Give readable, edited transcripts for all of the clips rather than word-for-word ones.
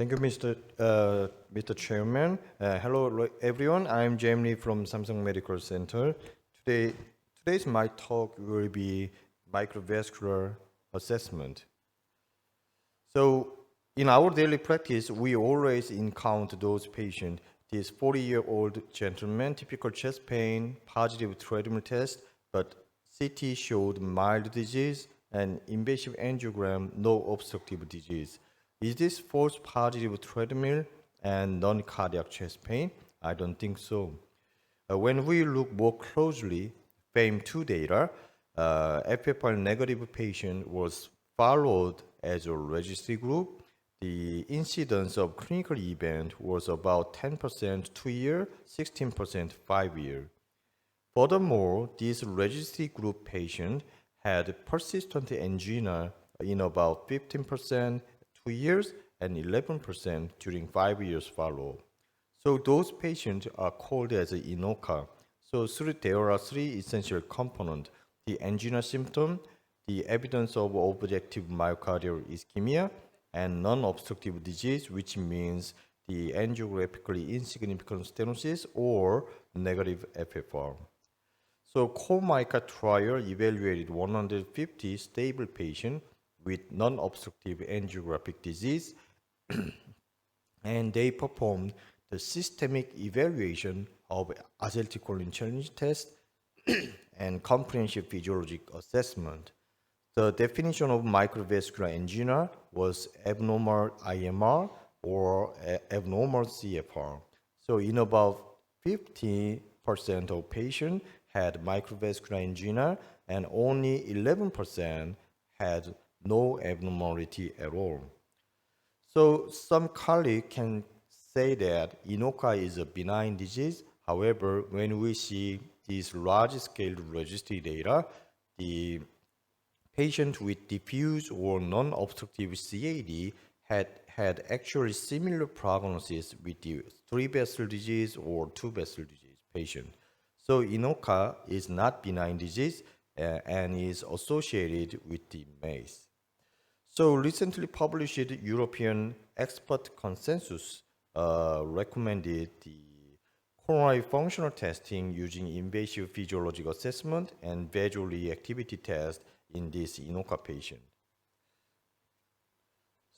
Thank you, Mr. Chairman. Hello, everyone. I'm Jamie from Samsung Medical Center. Today's my talk will be microvascular assessment. So, in our daily practice, we always encounter those patients. This 40-year-old gentleman, typical chest pain, positive treadmill test, but CT showed mild disease and invasive angiogram, no obstructive disease. Is this false positive treadmill and non-cardiac chest pain? I don't think so. When we look more closely, FAME2 data, FFR negative patient was followed as a registry group. The incidence of clinical event was about 10% 2-year, 16% 5-year. Furthermore, this registry group patient had persistent angina in about 15% 2 years and 11% during 5 years follow. So those patients are called as INOCA. So there are three essential components: the angina symptom, the evidence of objective myocardial ischemia, and non-obstructive disease, which means the angiographically insignificant stenosis or negative FFR. So COMICA trial evaluated 150 stable patients with non-obstructive angiographic disease, and they performed the systemic evaluation of acetylcholine challenge test and comprehensive physiologic assessment. The definition of microvascular angina was abnormal IMR or abnormal CFR. So in about 50% of patients had microvascular angina and only 11% had no abnormality at all. So some colleagues can say that INOCA is a benign disease. However, when we see these large-scale registry data, the patient with diffuse or non-obstructive CAD had actually similar prognosis with the 3-vessel disease or 2-vessel disease patient. So INOCA is not benign disease and is associated with the MACE. So recently published European expert consensus recommended the coronary functional testing using invasive physiologic assessment and visual reactivity test in this INOCA patient.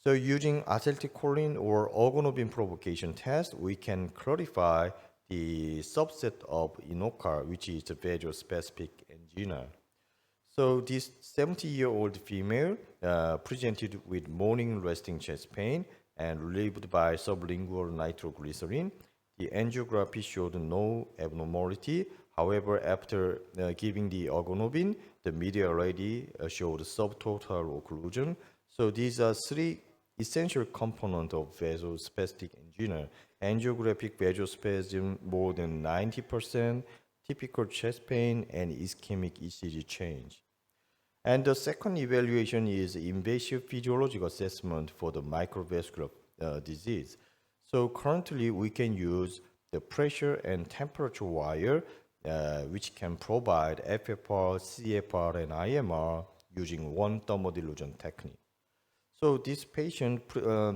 So using acetylcholine or organopin provocation test, we can clarify the subset of INOCA, which is the vasospecific angina. So this 70-year-old female presented with morning resting chest pain and relieved by sublingual nitroglycerin. The angiography showed no abnormality. However, after giving the organopin, the media already showed subtotal occlusion. So these are three essential components of vasospastic angina: angiographic vasospasm more than 90%, typical chest pain, and ischemic ECG change. And the second evaluation is invasive physiologic assessment for the microvascular disease. So currently we can use the pressure and temperature wire, which can provide FFR, CFR, and IMR using one thermodilution technique. So this patient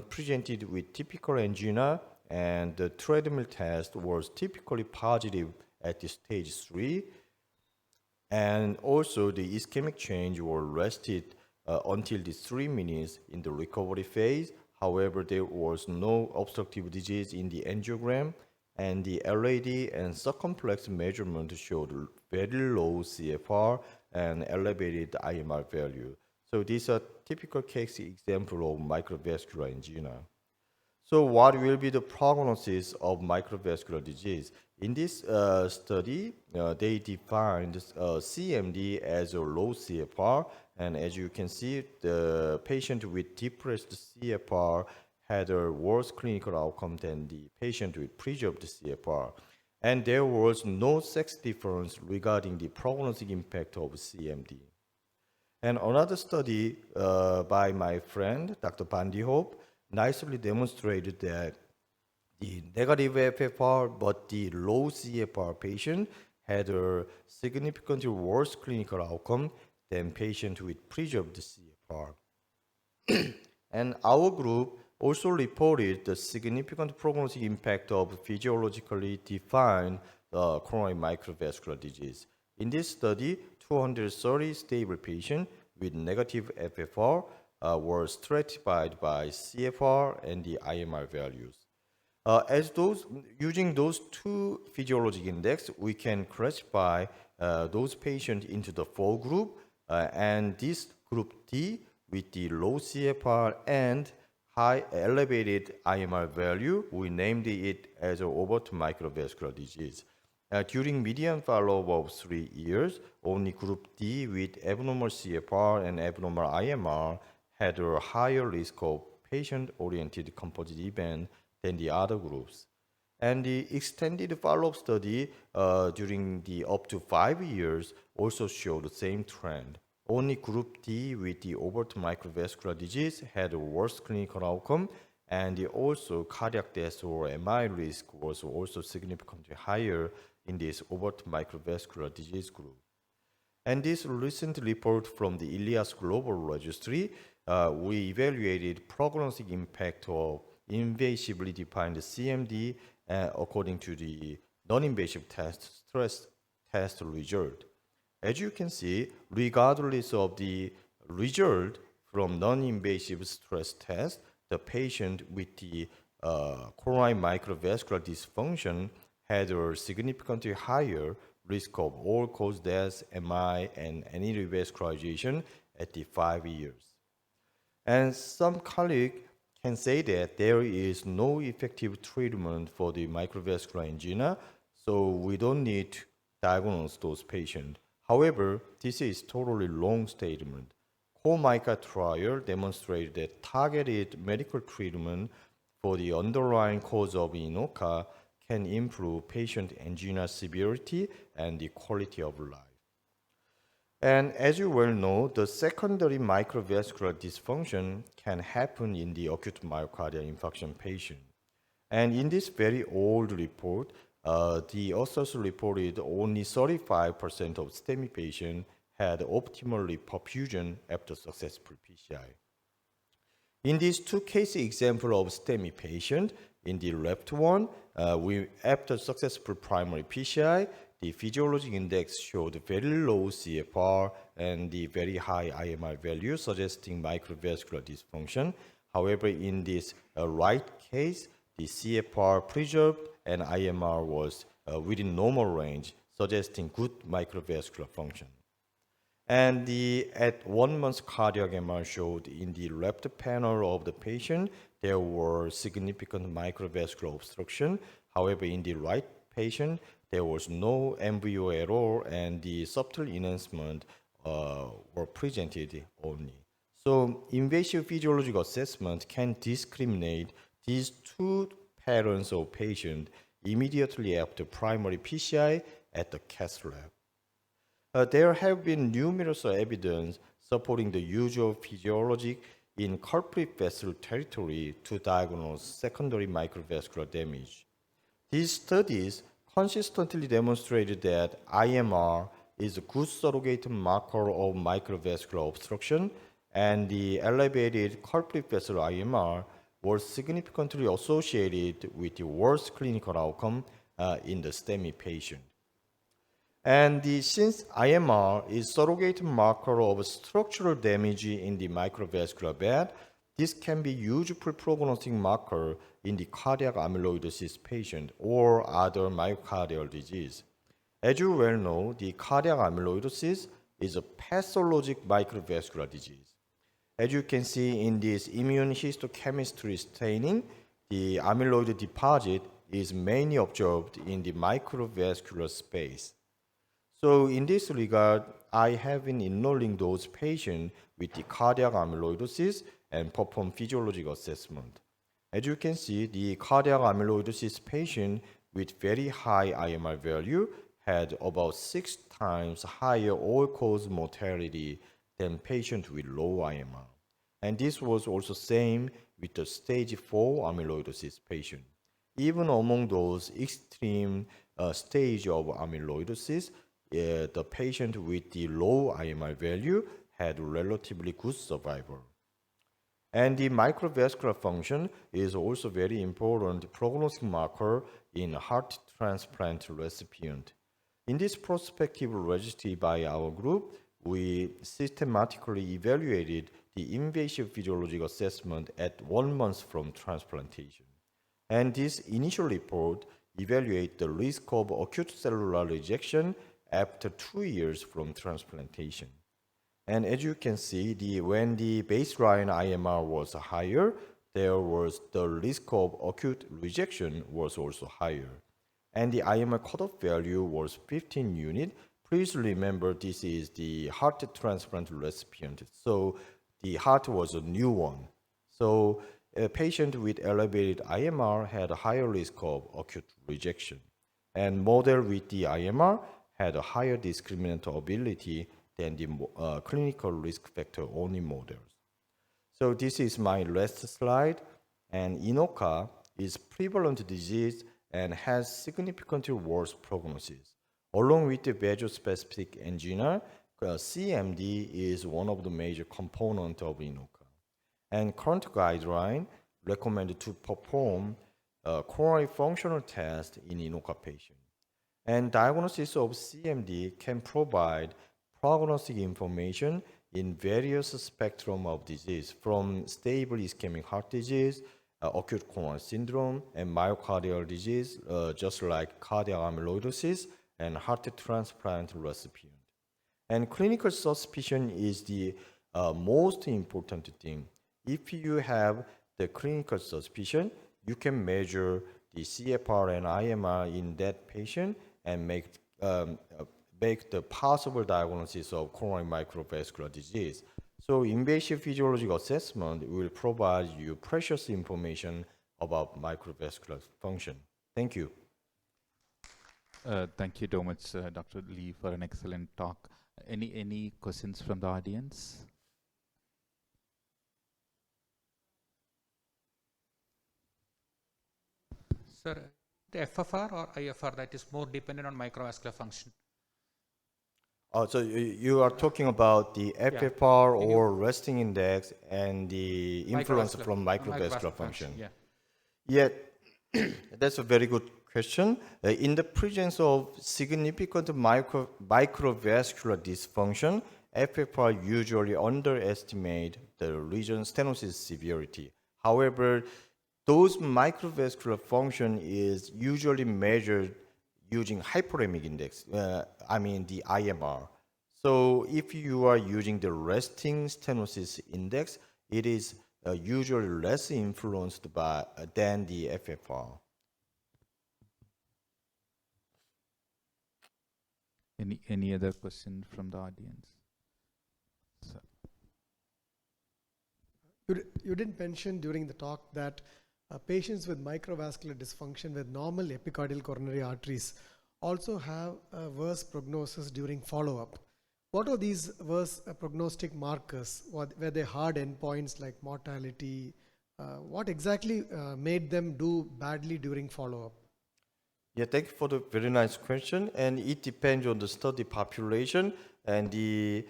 presented with typical angina, and the treadmill test was typically positive at the stage 3. And also the ischemic change were rested until the 3 minutes in the recovery phase. However, there was no obstructive disease in the angiogram, and the LAD and circumflex measurement showed very low CFR and elevated IMR value. So these are typical case example of microvascular angina. So what will be the prognosis of microvascular disease? In this study, they defined CMD as a low CFR, and as you can see, the patient with depressed CFR had a worse clinical outcome than the patient with preserved CFR. And there was no sex difference regarding the prognostic impact of CMD. And another study by my friend, Dr. Bandi Hope, nicely demonstrated that the negative FFR but the low CFR patient had a significantly worse clinical outcome than patient with preserved CFR. And our group also reported the significant prognostic impact of physiologically defined coronary microvascular disease. In this study, 230 stable patients with negative FFR were stratified by CFR and the IMR values. As those using those two physiologic index, we can classify those patients into the four group, and this group D with the low CFR and high elevated IMR value, we named it as overt microvascular disease. During median follow-up of 3 years, only group D with abnormal CFR and abnormal IMR had a higher risk of patient-oriented composite event than the other groups. And the extended follow-up study during the up to 5 years also showed the same trend. Only group D with the overt microvascular disease had a worse clinical outcome, and also cardiac death or MI risk was also significantly higher in this overt microvascular disease group. And this recent report from the Ilias Global Registry, we evaluated prognostic impact of invasively defined CMD according to the non-invasive test stress test result. As you can see, regardless of the result from non-invasive stress test, the patient with the coronary microvascular dysfunction had a significantly higher risk of all-cause death, MI, and any revascularization at the 5 years. And some colleagues can say that there is no effective treatment for the microvascular angina, so we don't need to diagnose those patients. However, this is totally wrong statement. COMICA trial demonstrated that targeted medical treatment for the underlying cause of INOCA can improve patient angina severity and the quality of life. And as you well know, the secondary microvascular dysfunction can happen in the acute myocardial infarction patient. And in this very old report, the authors reported only 35% of STEMI patients had optimal perfusion after successful PCI. In these two case example of STEMI patient, in the left one, after successful primary PCI, the physiologic index showed very low CFR and the very high IMR value, suggesting microvascular dysfunction. However, in this right case, the CFR preserved and IMR was within normal range, suggesting good microvascular function. And at 1 month cardiac MR showed in the left panel of the patient, there were significant microvascular obstruction. However, in the right patient, there was no MVO at all, and the subtle enhancement were presented only. So invasive physiologic assessment can discriminate these two patterns of patient immediately after primary PCI at the cath lab. There have been numerous evidence supporting the use of physiologic in culprit vessel territory to diagnose secondary microvascular damage. These studies consistently demonstrated that IMR is a good surrogate marker of microvascular obstruction, and the elevated culprit vessel IMR was significantly associated with the worst clinical outcome in the STEMI patient. And since IMR is surrogate marker of structural damage in the microvascular bed, this can be useful prognostic marker in the cardiac amyloidosis patient or other myocardial disease. As you well know, the cardiac amyloidosis is a pathologic microvascular disease. As you can see in this immune histochemistry staining, the amyloid deposit is mainly observed in the microvascular space. So in this regard, I have been enrolling those patients with the cardiac amyloidosis and perform physiologic assessment. As you can see, the cardiac amyloidosis patient with very high IMR value had about 6 times higher all-cause mortality than patients with low IMR. And this was also same with the stage 4 amyloidosis patient. Even among those extreme stage of amyloidosis, the patient with the low IMR value had relatively good survival. And the microvascular function is also very important prognostic marker in heart transplant recipient. In this prospective registry by our group, we systematically evaluated the invasive physiologic assessment at 1 month from transplantation. And this initial report evaluates the risk of acute cellular rejection after 2 years from transplantation. And as you can see, when the baseline IMR was higher, there was the risk of acute rejection was also higher. And the IMR cutoff value was 15 unit. Please remember this is the heart transplant recipient. So the heart was a new one. So a patient with elevated IMR had a higher risk of acute rejection. And model with the IMR had a higher discriminant ability than the clinical risk factor only models. So this is my last slide. And INOCA is prevalent disease and has significantly worse prognosis. Along with the vasospecific angina, CMD is one of the major components of INOCA. And current guideline recommend to perform a coronary functional test in INOCA patient. And diagnosis of CMD can provide prognostic information in various spectrum of disease, from stable ischemic heart disease, acute coronary syndrome, and myocardial disease, just like cardiac amyloidosis and heart transplant recipient. And clinical suspicion is the most important thing. If you have the clinical suspicion, you can measure the CFR and IMR in that patient and make the possible diagnosis of coronary microvascular disease. So invasive physiologic assessment will provide you precious information about microvascular function. Thank you. Thank you so much, Dr. Lee, for an excellent talk. Any questions from the audience? Sir, the FFR or IFR that is more dependent on microvascular function? So you are talking about the FFR or resting index and the influence from microvascular function. Yeah, that's a very good question. In the presence of significant microvascular dysfunction, FFR usually underestimate the lesion stenosis severity. However, those microvascular function is usually measured using hyperemic index, the IMR. So if you are using the resting stenosis index, it is usually less influenced than the FFR. Any other question from the audience? So. You didn't mention during the talk that patients with microvascular dysfunction with normal epicardial coronary arteries also have a worse prognosis during follow-up. What are these worse prognostic markers? Were they hard endpoints like mortality? What exactly made them do badly during follow-up? Yeah, thank you for the very nice question. And it depends on the study population. And the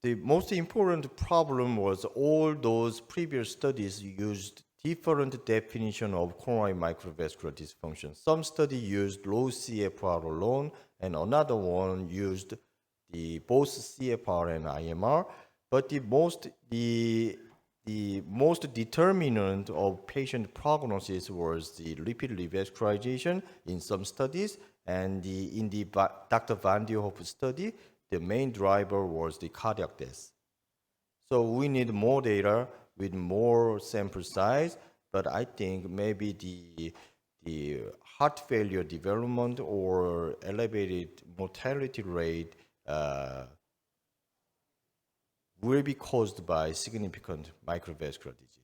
most important problem was all those previous studies used different definition of coronary microvascular dysfunction. Some study used low CFR alone, and another one used both CFR and IMR. But the most determinant of patient prognosis was the repeat revascularization in some studies, and in the Dr. Van der Hoef study, the main driver was the cardiac death. So we need more data with more sample size, but I think maybe the heart failure development or elevated mortality rate will be caused by significant microvascular disease.